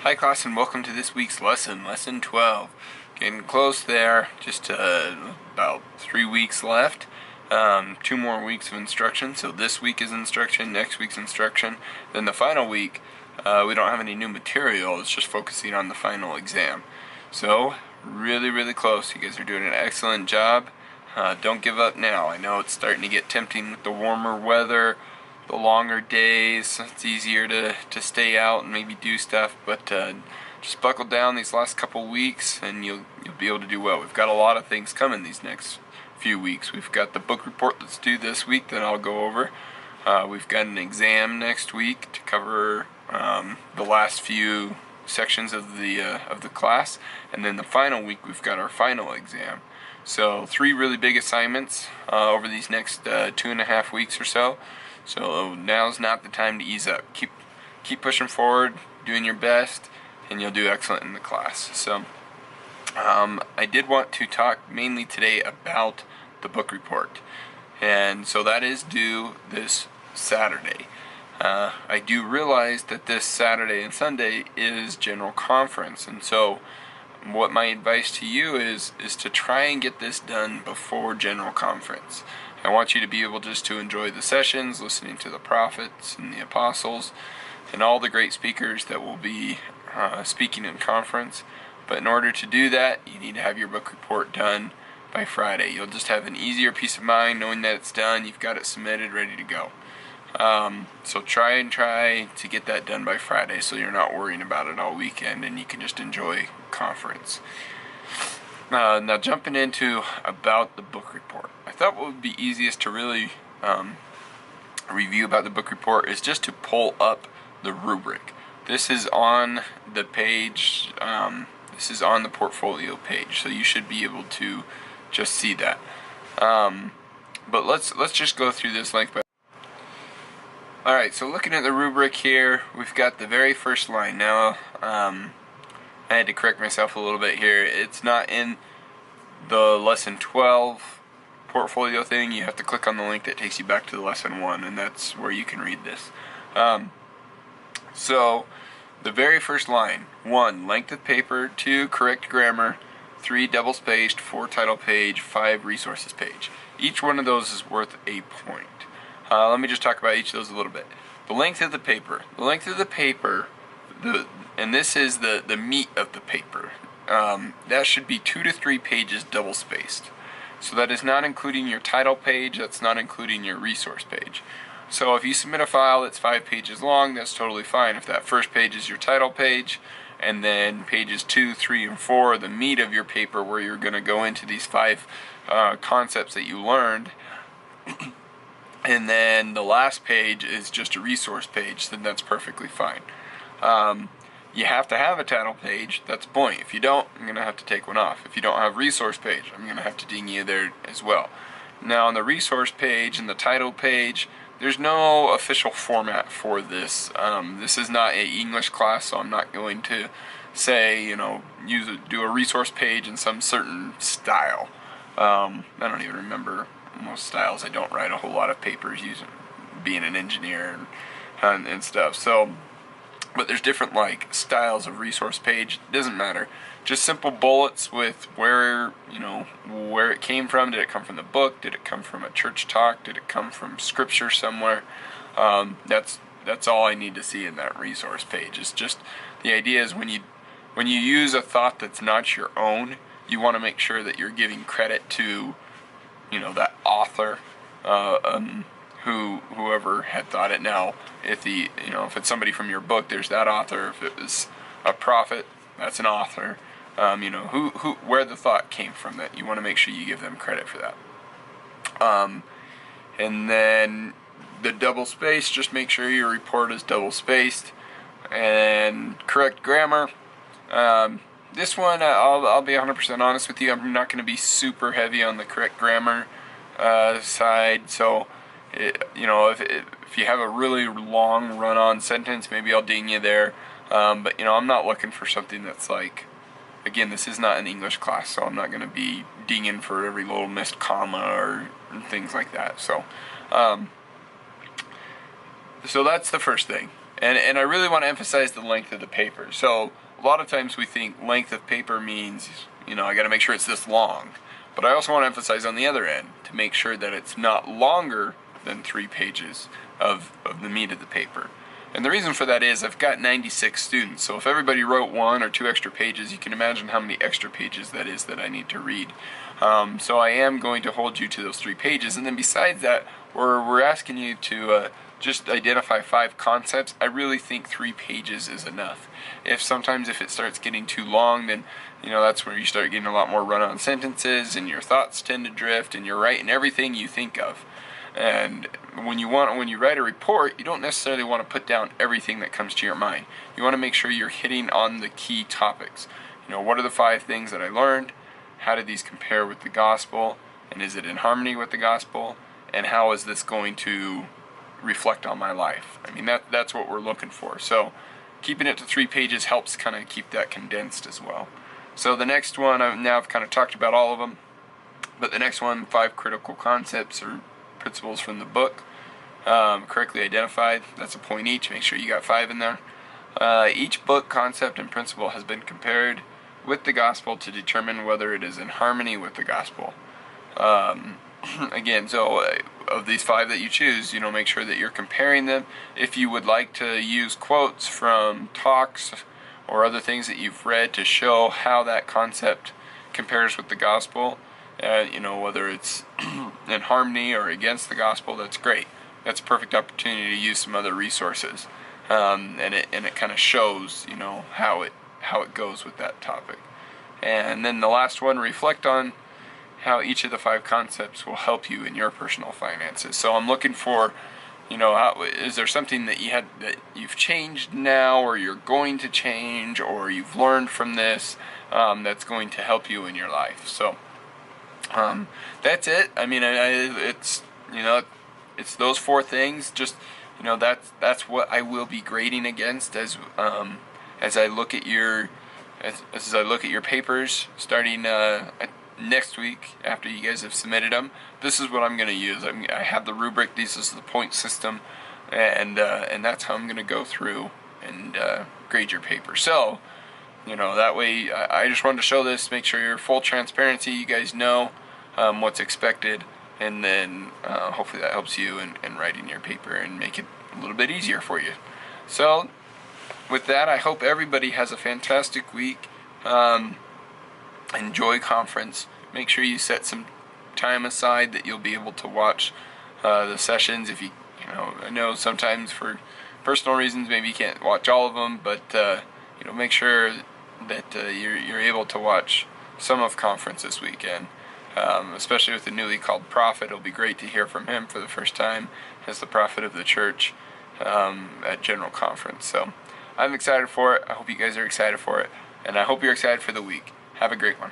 Hi class, and welcome to this week's lesson, lesson 12. Getting close there, just about 3 weeks left. 2 more weeks of instruction, so this week is instruction, next week's instruction. Then the final week, we don't have any new material, it's just focusing on the final exam. So, really close. You guys are doing an excellent job. Don't give up now. I know it's starting to get tempting with the warmer weather, the longer days. It's easier to stay out and maybe do stuff, but just buckle down these last couple weeks and you'll be able to do well. We've got a lot of things coming these next few weeks. We've got the book report that's due this week that I'll go over. We've got an exam next week to cover the last few sections of the class, and then the final week we've got our final exam. So 3 really big assignments over these next 2.5 weeks or so. So now's not the time to ease up. Keep pushing forward, doing your best, and you'll do excellent in the class. So I did want to talk mainly today about the book report, and so that is due this Saturday. I do realize that this Saturday and Sunday is general conference, and so what my advice to you is to try and get this done before general conference. I want you to be able just to enjoy the sessions, listening to the prophets and the apostles and all the great speakers that will be speaking in conference. But in order to do that, you need to have your book report done by Friday. You'll just have an easier peace of mind knowing that it's done, you've got it submitted, ready to go. So try to get that done by Friday so you're not worrying about it all weekend and you can just enjoy conference. Now jumping into about the book report. I thought what would be easiest to really review about the book report is just to pull up the rubric. This is on the page, this is on the portfolio page, so you should be able to just see that. But let's just go through this length by. Alright, so looking at the rubric here, we've got the very first line. Now, I had to correct myself a little bit here. It's not in the lesson 12 portfolio thing. You have to click on the link that takes you back to the lesson 1, and that's where you can read this. So, the very first line: 1. Length of paper. 2. Correct grammar. 3. Double spaced. 4. Title page. 5. Resources page. Each one of those is worth a point. Let me just talk about each of those a little bit. The length of the paper. The length of the paper, and this is the meat of the paper. That should be 2 to 3 pages double spaced. So that is not including your title page, that's not including your resource page. So if you submit a file that's 5 pages long, that's totally fine. If that first page is your title page, and then pages 2, 3, and 4 are the meat of your paper where you're going to go into these 5 concepts that you learned, and then the last page is just a resource page, then that's perfectly fine. You have to have a title page, that's a point. If you don't, I'm going to have to take one off. If you don't have resource page, I'm going to have to ding you there as well. Now on the resource page and the title page, there's no official format for this. This is not an English class, so I'm not going to say, do a resource page in some certain style. I don't even remember most styles. I don't write a whole lot of papers being an engineer and stuff. So, but there's different styles of resource page. It doesn't matter. Just simple bullets with where it came from. Did it come from the book? Did it come from a church talk? Did it come from scripture somewhere? That's all I need to see in that resource page. It's just the idea is when you use a thought that's not your own, you want to make sure that you're giving credit to that author, whoever had thought it. Now, if it's somebody from your book, there's that author. If it was a prophet, that's an author. Where the thought came from, that you want to make sure you give them credit for that. And then the double space, just make sure your report is double spaced. And correct grammar. This one, I'll be 100% honest with you, I'm not going to be super heavy on the correct grammar side. So, if you have a really long run-on sentence, maybe I'll ding you there. But I'm not looking for something that's again, this is not an English class, so I'm not going to be dinging for every little missed comma or things like that. So, so that's the first thing. And I really want to emphasize the length of the paper. So a lot of times we think length of paper means, I got to make sure it's this long. But I also want to emphasize on the other end to make sure that it's not longer than 3 pages of the meat of the paper. And the reason for that is I've got 96 students, so if everybody wrote 1 or 2 extra pages, you can imagine how many extra pages that is that I need to read. So I am going to hold you to those 3 pages, and then besides that, we're asking you to just identify 5 concepts. I really think 3 pages is enough. Sometimes if it starts getting too long, then that's where you start getting a lot more run-on sentences, and your thoughts tend to drift, and you're writing everything you think of. And when you write a report, you don't necessarily want to put down everything that comes to your mind. You want to make sure you're hitting on the key topics. What are the 5 things that I learned? How do these compare with the gospel? And is it in harmony with the gospel? And how is this going to reflect on my life? I mean, that's what we're looking for. So keeping it to 3 pages helps kind of keep that condensed as well. So the next one, I've kind of talked about all of them, but the next one, 5 critical concepts or principles from the book, correctly identified. That's a point each. Make sure you got 5 in there. Each book, concept, and principle has been compared with the gospel to determine whether it is in harmony with the gospel. Again, so of these 5 that you choose, make sure that you're comparing them. If you would like to use quotes from talks or other things that you've read to show how that concept compares with the gospel, whether it's in harmony or against the gospel, that's great. That's a perfect opportunity to use some other resources, and it kind of shows, how it goes with that topic. And then the last one, reflect on how each of the 5 concepts will help you in your personal finances. So I'm looking for, is there something that you've changed now, or you're going to change, or you've learned from this that's going to help you in your life. So that's it. I mean, it's those 4 things. Just that's what I will be grading against as I look at your papers starting next week after you guys have submitted them. This is what I'm going to use. I have the rubric. This is the point system, and that's how I'm going to go through and grade your paper. So that way, I just wanted to show this, make sure you're full transparency, you guys know what's expected, and then hopefully that helps you in writing your paper and make it a little bit easier for you. So with that, I hope everybody has a fantastic week. Enjoy conference. Make sure you set some time aside that you'll be able to watch the sessions. If I know sometimes for personal reasons maybe you can't watch all of them, but make sure that you're able to watch some of conference this weekend, especially with the newly called prophet. It'll be great to hear from him for the first time as the prophet of the church at General Conference. So I'm excited for it. I hope you guys are excited for it, and I hope you're excited for the week. Have a great one.